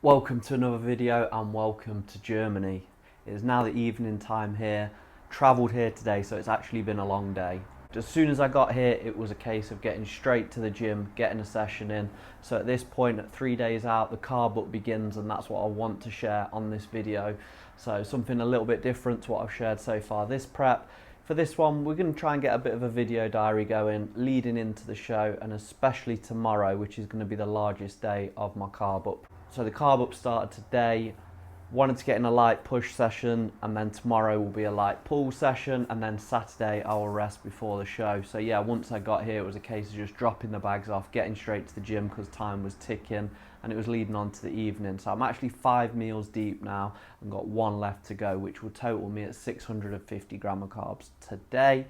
Welcome to another video and welcome to Germany. It is now the evening time here. Travelled here today, so it's actually been a long day. As soon as I got here, it was a case of getting straight to the gym, getting a session in. So at this point, at 3 days out, the Carb-up begins, and that's what I want to share on this video. So something a little bit different to what I've shared so far this prep. For this one, we're going to try and get a bit of a video diary going leading into the show, and especially tomorrow, which is going to be the largest day of my Carb-up. So the Carb-up started today. Wanted to get in a light push session, and then tomorrow will be a light pull session, and then Saturday I will rest before the show. So yeah, once I got here, it was a case of just dropping the bags off, getting straight to the gym because time was ticking, and it was leading on to the evening. So I'm actually 5 meals deep now and got 1 left to go, which will total me at 650 gram of carbs today.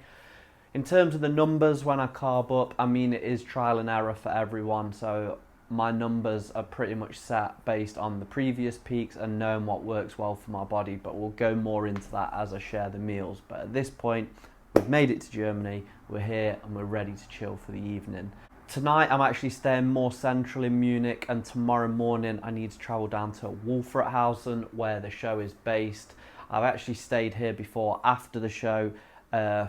In terms of the numbers, when I carb up, I mean, it is trial and error for everyone. So my numbers are pretty much set based on the previous peaks and knowing what works well for my body, but we'll go more into that as I share the meals. But at this point, we've made it to Germany, we're here and we're ready to chill for the evening. Tonight I'm actually staying more central in Munich, and tomorrow morning I need to travel down to Wolfratshausen where the show is based. I've actually stayed here before after the show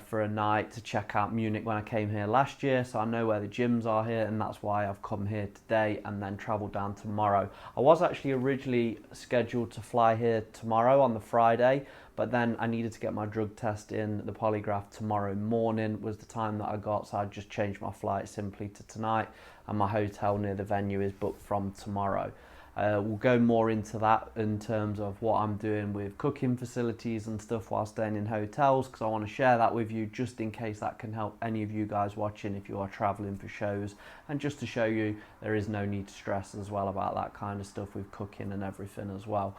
for a night to check out Munich when I came here last year, so I know where the gyms are here, and that's why I've come here today and then travel down tomorrow. I was actually originally scheduled to fly here tomorrow on the Friday, but then I needed to get my drug test in. The Polygraph tomorrow morning was the time that I got, so I just changed my flight simply to tonight, and my hotel near the venue is booked from tomorrow. We'll go more into that in terms of what I'm doing with cooking facilities and stuff while staying in hotels, because I want to share that with you just in case that can help any of you guys watching if you are traveling for shows, and just to show you there is no need to stress as well about that kind of stuff with cooking and everything as well.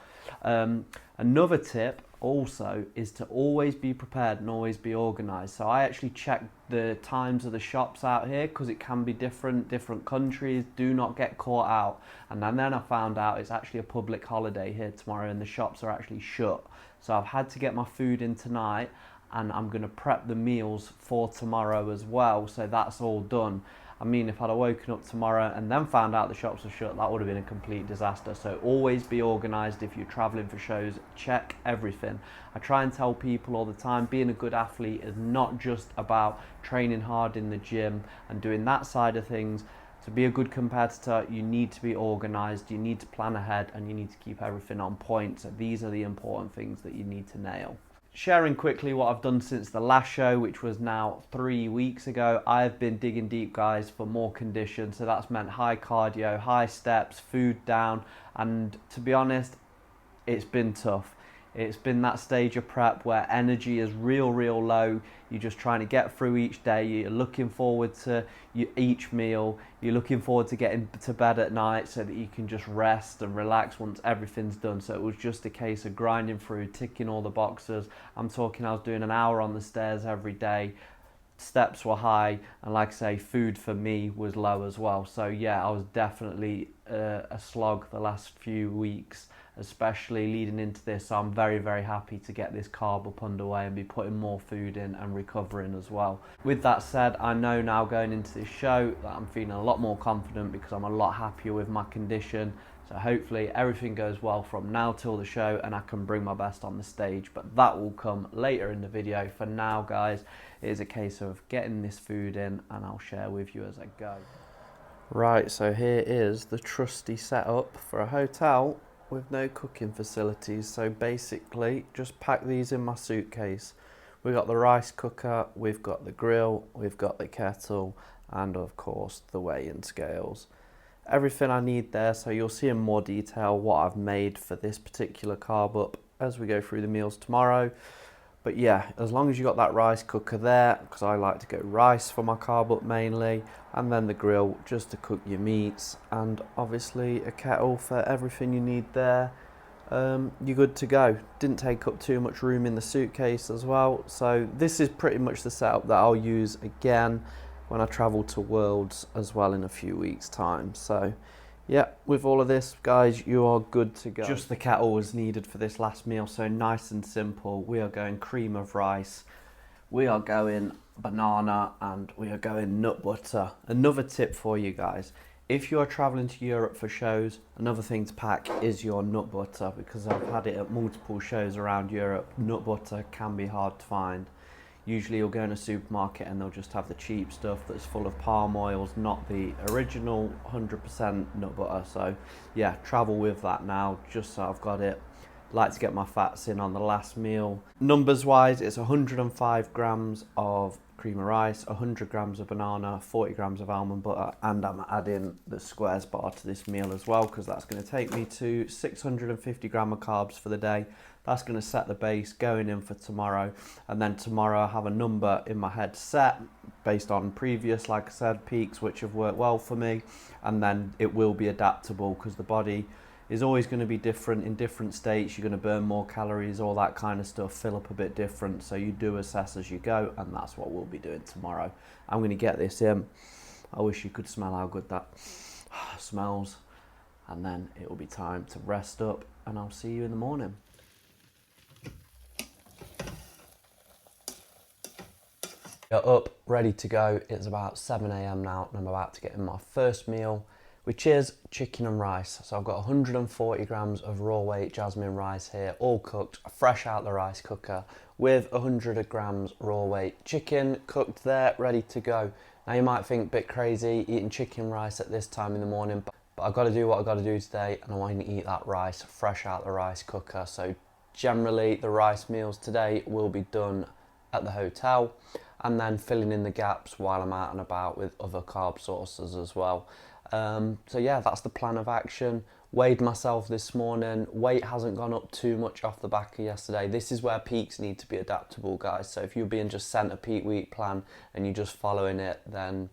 Another tip also is to always be prepared and always be organised. So I actually checked the times of the shops out here because it can be different countries. Do not get caught out. And then I found out it's actually a public holiday here tomorrow and the shops are actually shut. So I've had to get my food in tonight, and I'm going to prep the meals for tomorrow as well. So that's all done. I mean, if I'd have woken up tomorrow and then found out the shops were shut, that would have been a complete disaster. So always be organised if you're travelling for shows. Check everything. I try and tell people all the time, being a good athlete is not just about training hard in the gym and doing that side of things. To be a good competitor, you need to be organised, you need to plan ahead, and you need to keep everything on point. So these are the important things that you need to nail. Sharing quickly what I've done since the last show, which was now 3 weeks ago. I've been digging deep, guys, for more condition. So that's meant high cardio, high steps, food down. And to be honest, it's been tough. It's been that stage of prep where energy is real low. You're just trying to get through each day. You're looking forward to each meal. You're looking forward to getting to bed at night so that you can just rest and relax once everything's done. So it was just a case of grinding through, ticking all the boxes. I'm talking, I was doing an hour on the stairs every day. Steps were high, and like I say, food for me was low as well. So yeah, I was definitely a slog the last few weeks, especially leading into this. So I'm very happy to get this carb up underway and be putting more food in and recovering as well. With that said, I know now going into this show that I'm feeling a lot more confident because I'm a lot happier with my condition. So hopefully everything goes well from now till the show and I can bring my best on the stage, but that will come later in the video. For now, guys, it is a case of getting this food in and I'll share with you as I go. Right, so here is the trusty setup for a hotel with no cooking facilities. So basically just pack these in my suitcase. We've got the rice cooker, we've got the grill, we've got the kettle, and of course the weigh-in scales. Everything I need there, so you'll see in more detail what I've made for this particular carb up as we go through the meals tomorrow. But yeah, as long as you got that rice cooker there, because I like to go rice for my carb up mainly, and then the grill just to cook your meats, and obviously a kettle for everything you need there, you're good to go. Didn't take up too much room in the suitcase as well. So this is pretty much the setup that I'll use again when I travel to Worlds as well in a few weeks' time. So yeah, with all of this, guys, you are good to go. Just the kettle was needed for this last meal, so nice and simple. We are going cream of rice, we are going banana, and we are going nut butter. Another tip for you guys If you're traveling to Europe for shows, another thing to pack is your nut butter, because I've had it at multiple shows around Europe. Nut butter can be hard to find. Usually you'll go in a supermarket and they'll just have the cheap stuff that's full of palm oils, not the original 100% nut butter. So yeah, travel with that now, just so I've got it. Like to get my fats in on the last meal. Numbers wise, it's 105 grams of cream of rice, 100 grams of banana, 40 grams of almond butter, and I'm adding the squares bar to this meal as well, because that's going to take me to 650 gram of carbs for the day. That's going to set the base going in for tomorrow, and then tomorrow I have a number in my head set based on previous, like I said, peaks which have worked well for me, and then it will be adaptable because the body is always going to be different in different states. You're going to burn more calories, all that kind of stuff, fill up a bit different, so you do assess as you go, and that's what we'll be doing tomorrow. I'm going to get this in. I wish you could smell how good that smells, and then it will be time to rest up, and I'll see you in the morning. You're up, ready to go. It's about 7 AM now, and I'm about to get in my first meal, which is chicken and rice. So I've got 140 grams of raw weight jasmine rice here, all cooked, fresh out the rice cooker, with 100 grams raw weight chicken cooked there, ready to go. Now you might think a bit crazy eating chicken rice at this time in the morning, but I've got to do what I've got to do today, and I want to eat that rice fresh out the rice cooker. So generally the rice meals today will be done at the hotel, and then filling in the gaps while I'm out and about with other carb sources as well. So yeah, that's the plan of action. Weighed myself this morning. Weight hasn't gone up too much off the back of yesterday. This is where peaks need to be adaptable, guys. So if you're being just sent a peak week plan and you're just following it, then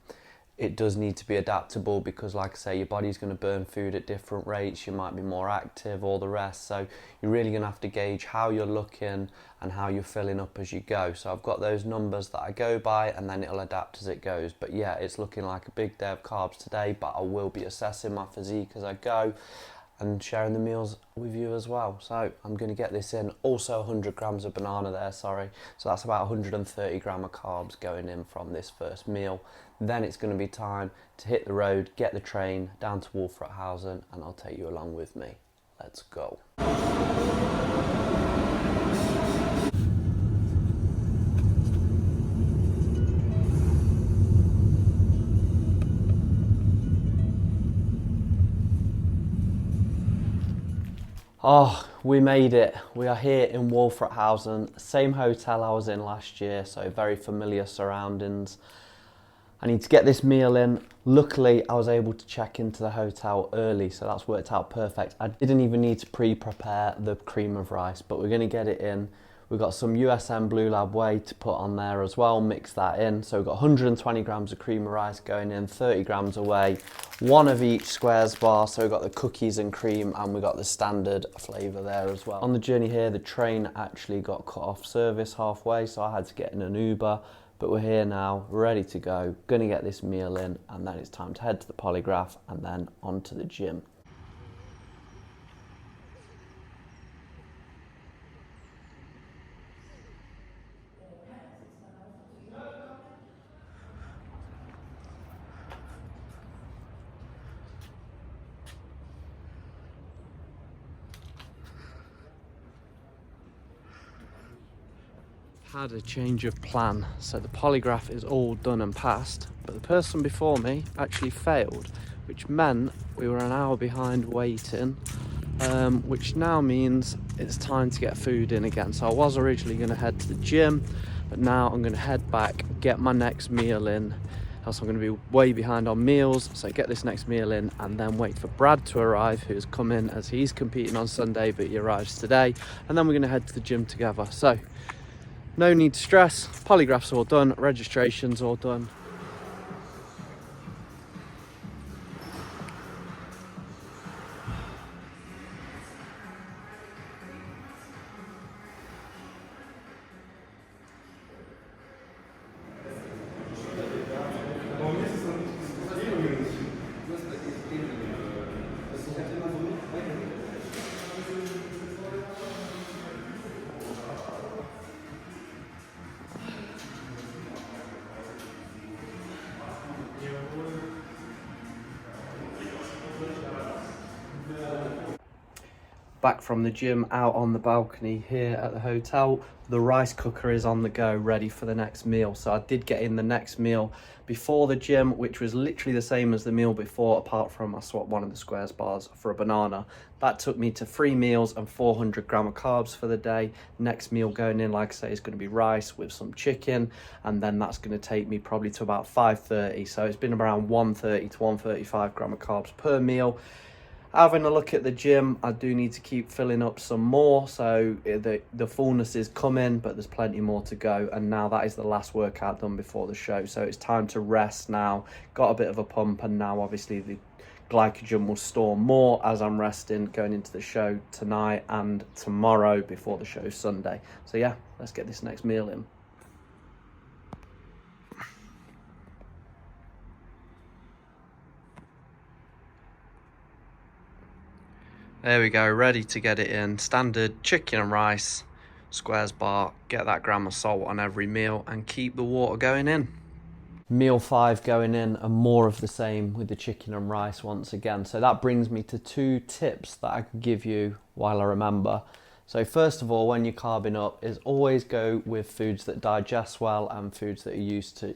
it does need to be adaptable, because like I say, your body's going to burn food at different rates. You might be more active, all the rest. So you're really going to have to gauge how you're looking and how you're filling up as you go. So I've got those numbers that I go by, and then it'll adapt as it goes. But yeah, it's looking like a big day of carbs today, but I will be assessing my physique as I go and sharing the meals with you as well. So I'm going to get this in. Also 100 grams of banana there, sorry. So that's about 130 gram of carbs going in from this first meal. Then it's going to be time to hit the road, get the train down to Wolfratshausen, and I'll take you along with me. Let's go. Oh, we made it. We are here in Wolfratshausen, same hotel I was in last year, so very familiar surroundings. I need to get this meal in. Luckily, I was able to check into the hotel early, so that's worked out perfect. I didn't even need to pre-prepare the cream of rice, but we're gonna get it in. We've got some USM Blue Lab whey to put on there as well, mix that in. So we've got 120 grams of cream of rice going in, 30 grams of whey, one of each squares bar. So we've got the cookies and cream, and we've got the standard flavour there as well. On the journey here, the train actually got cut off service halfway, so I had to get in an Uber. But we're here now, ready to go, gonna get this meal in, and then it's time to head to the Polygraph and then on to the gym. Had a change of plan, so the polygraph is all done and passed, but the person before me actually failed, which meant we were an hour behind waiting, which now means it's time to get food in again. So I was originally going to head to the gym, but now I'm going to head back, get my next meal in, else I'm going to be way behind on meals. So get this next meal in and then wait for Brad to arrive, who's come in as he's competing on Sunday, but he arrives today, and then we're going to head to the gym together. So no need to stress, polygraph's all done, registration's all done. back from the gym out on the balcony here at the hotel. The rice cooker is on the go, ready for the next meal. So I did get in the next meal before the gym, which was literally the same as the meal before, apart from I swapped one of the squares bars for a banana. That took me to 3 meals and 400 gram of carbs for the day. Next meal going in, like I say, is going to be rice with some chicken, and then that's going to take me probably to about 5:30. So it's been around 130 to 135 gram of carbs per meal. Having a look at the gym, I do need to keep filling up some more, so the fullness is coming, but there's plenty more to go. And now that is the last workout done before the show, so it's time to rest now. Got a bit of a pump, and now obviously the glycogen will store more as I'm resting going into the show tonight and tomorrow before the show Sunday. So yeah, let's get this next meal in. There we go, ready to get it in. Standard chicken and rice, squares bar, get that gram of salt on every meal and keep the water going in. Meal 5 going in, and more of the same with the chicken and rice once again. So that brings me to 2 tips that I can give you while I remember. So first of all, when you're carbing up, is always go with foods that digest well and foods that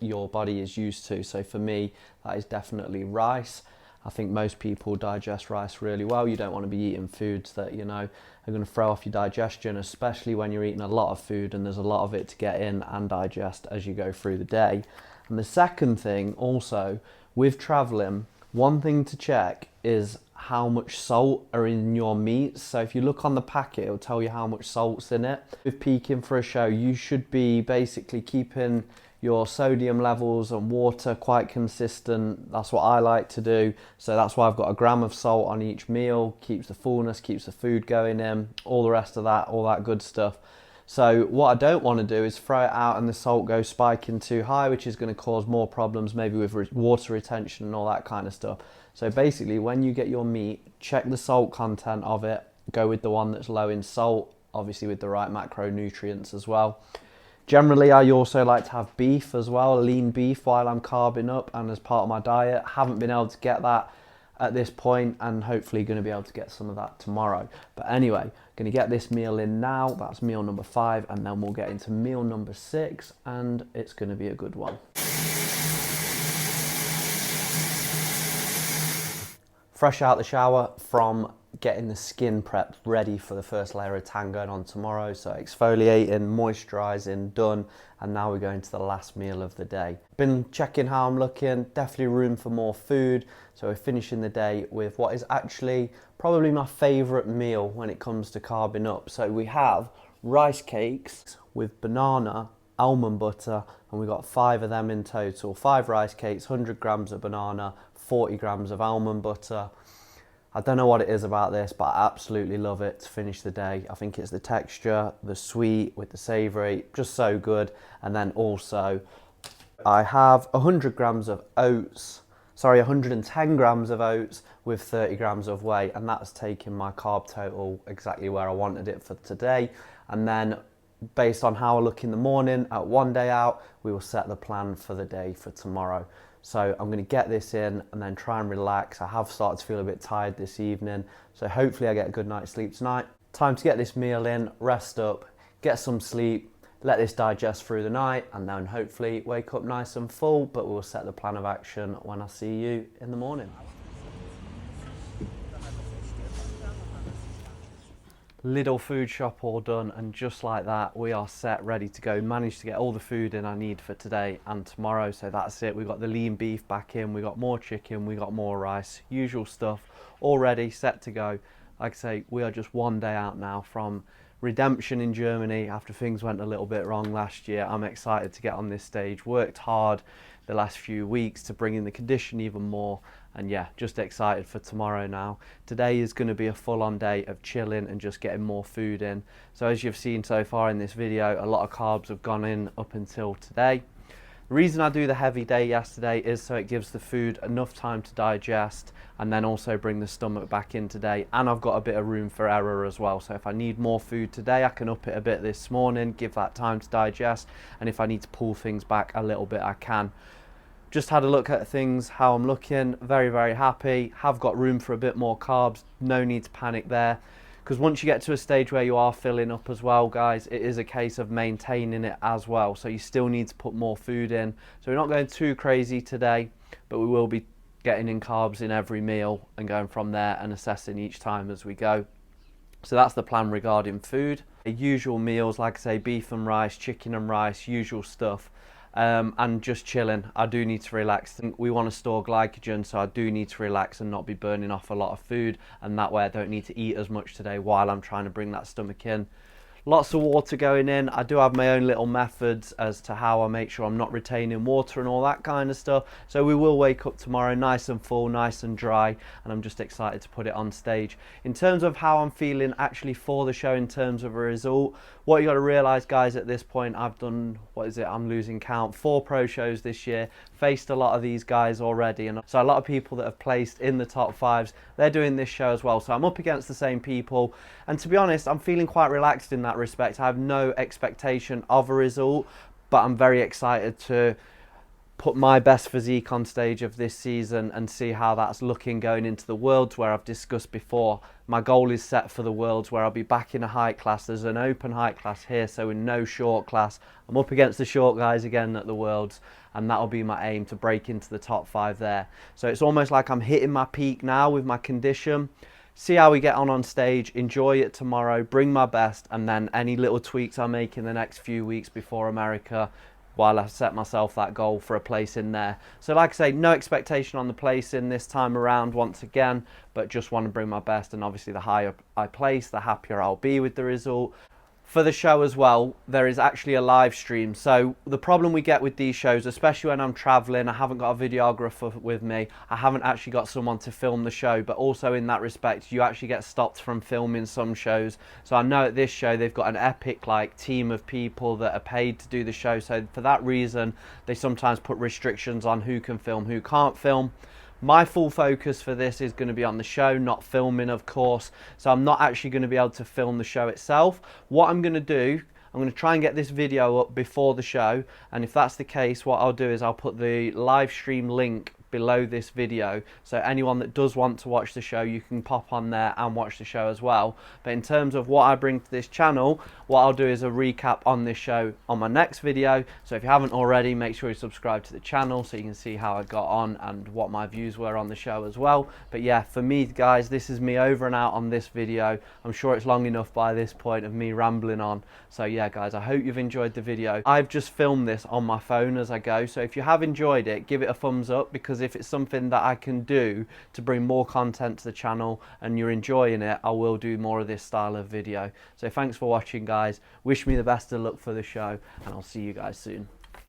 your body is used to. So for me, that is definitely rice. I think most people digest rice really well. You don't want to be eating foods that, you know, are going to throw off your digestion, especially when you're eating a lot of food and there's a lot of it to get in and digest as you go through the day. And the second thing also, with traveling, one thing to check is how much salt are in your meats. So if you look on the packet, it'll tell you how much salt's in it. With peaking for a show, you should be basically keeping your sodium levels and water quite consistent. That's what I like to do. So that's why I've got a gram of salt on each meal. Keeps the fullness, keeps the food going in, all the rest of that, all that good stuff. So what I don't want to do is throw it out and the salt goes spiking too high, which is going to cause more problems, maybe with water retention and all that kind of stuff. So basically, when you get your meat, check the salt content of it. Go with the one that's low in salt, obviously with the right macronutrients as well. Generally, I also like to have beef as well, lean beef, while I'm carbing up and as part of my diet. Haven't been able to get that at this point, and hopefully going to be able to get some of that tomorrow. But anyway, going to get this meal in now. That's meal number 5, and then we'll get into meal number 6, and it's going to be a good one. Fresh out the shower from getting the skin prepped ready for the first layer of tan going on tomorrow. So exfoliating, moisturising, done, and now we're going to the last meal of the day. Been checking how I'm looking, definitely room for more food. So we're finishing the day with what is actually probably my favourite meal when it comes to carbing up. So we have rice cakes with banana, almond butter, and we got 5 of them in total. 5 rice cakes, 100 grams of banana, 40 grams of almond butter. I don't know what it is about this, but I absolutely love it to finish the day. I think it's the texture, the sweet with the savoury, just so good. And then also, I have 100 grams of oats, 110 grams of oats with 30 grams of whey, and that's taking my carb total exactly where I wanted it for today. And then, based on how I look in the morning at one day out, we will set the plan for the day for tomorrow. So I'm going to get this in and then try and relax. I have started to feel a bit tired this evening, so hopefully I get a good night's sleep tonight. Time to get this meal in, rest up, get some sleep, let this digest through the night, and then hopefully wake up nice and full, but we'll set the plan of action when I see you in the morning. Lidl food shop all done, and just like that we are set, ready to go. Managed to get all the food in I need for today and tomorrow, so that's it. We've got the lean beef back in, we got more chicken, we got more rice, usual stuff, all ready, set to go. Like I say, we are just one day out now from redemption in Germany after things went a little bit wrong last year. I'm excited to get on this stage, worked hard the last few weeks to bring in the condition even more, and yeah, just excited for tomorrow now. Today is going to be a full-on day of chilling and just getting more food in. So as you've seen so far in this video, a lot of carbs have gone in up until today. The reason I do the heavy day yesterday is so it gives the food enough time to digest and then also bring the stomach back in today, and I've got a bit of room for error as well. So if I need more food today, I can up it a bit this morning, give that time to digest, and if I need to pull things back a little bit, I can. Just had a look at things, how I'm looking, very, very happy. Have got room for a bit more carbs, no need to panic there. because once you get to a stage where you are filling up as well, guys, it is a case of maintaining it as well. So you still need to put more food in. So we're not going too crazy today, but we will be getting in carbs in every meal and going from there and assessing each time as we go. So that's the plan regarding food. The usual meals, like I say, beef and rice, chicken and rice, usual stuff. And just chilling. I do need to relax. We want to store glycogen, so I do need to relax and not be burning off a lot of food, and that way I don't need to eat as much today while I'm trying to bring that stomach in. Lots of water going in. I do have my own little methods as to how I make sure I'm not retaining water and all that kind of stuff. So we will wake up tomorrow nice and full, nice and dry, and I'm just excited to put it on stage. In terms of how I'm feeling actually for the show in terms of a result, what you got to realize, guys, at this point, I've done, what is it, I'm losing count, 4 pro shows this year, faced a lot of these guys already, and so a lot of people that have placed in the top 5s, they're doing this show as well. So I'm up against the same people, and to be honest, I'm feeling quite relaxed in that respect. I have no expectation of a result, but I'm very excited to put my best physique on stage of this season and see how that's looking going into the Worlds, where I've discussed before. My goal is set for the Worlds, where I'll be back in a height class. There's an open height class here, so in no short class. I'm up against the short guys again at the Worlds, and that'll be my aim, to break into the top 5 there. So it's almost like I'm hitting my peak now with my condition. See how we get on stage, enjoy it tomorrow, bring my best, and then any little tweaks I make in the next few weeks before America, while I set myself that goal for a place in there. So like I say, no expectation on the place in this time around once again, but just want to bring my best, and obviously the higher I place, the happier I'll be with the result. For the show as well, there is actually a live stream. So the problem we get with these shows, especially when I'm traveling, I haven't got a videographer with me, I haven't actually got someone to film the show, but also in that respect, you actually get stopped from filming some shows. So I know at this show, they've got an epic team of people that are paid to do the show. So for that reason, they sometimes put restrictions on who can film, who can't film. My full focus for this is going to be on the show, not filming, of course. So I'm not actually going to be able to film the show itself. What I'm going to do, I'm going to try and get this video up before the show. And if that's the case, what I'll do is I'll put the live stream link below this video, so anyone that does want to watch the show, you can pop on there and watch the show as well. But in terms of what I bring to this channel, what I'll do is a recap on this show on my next video. So if you haven't already, make sure you subscribe to the channel so you can see how I got on and what my views were on the show as well. But yeah, for me, guys, this is me over and out on this video. I'm sure it's long enough by this point of me rambling on. So yeah, guys, I hope you've enjoyed the video. I've just filmed this on my phone as I go, so if you have enjoyed it, give it a thumbs up, because if it's something that I can do to bring more content to the channel and you're enjoying it, I will do more of this style of video. So thanks for watching, guys. Wish me the best of luck for the show, and I'll see you guys soon.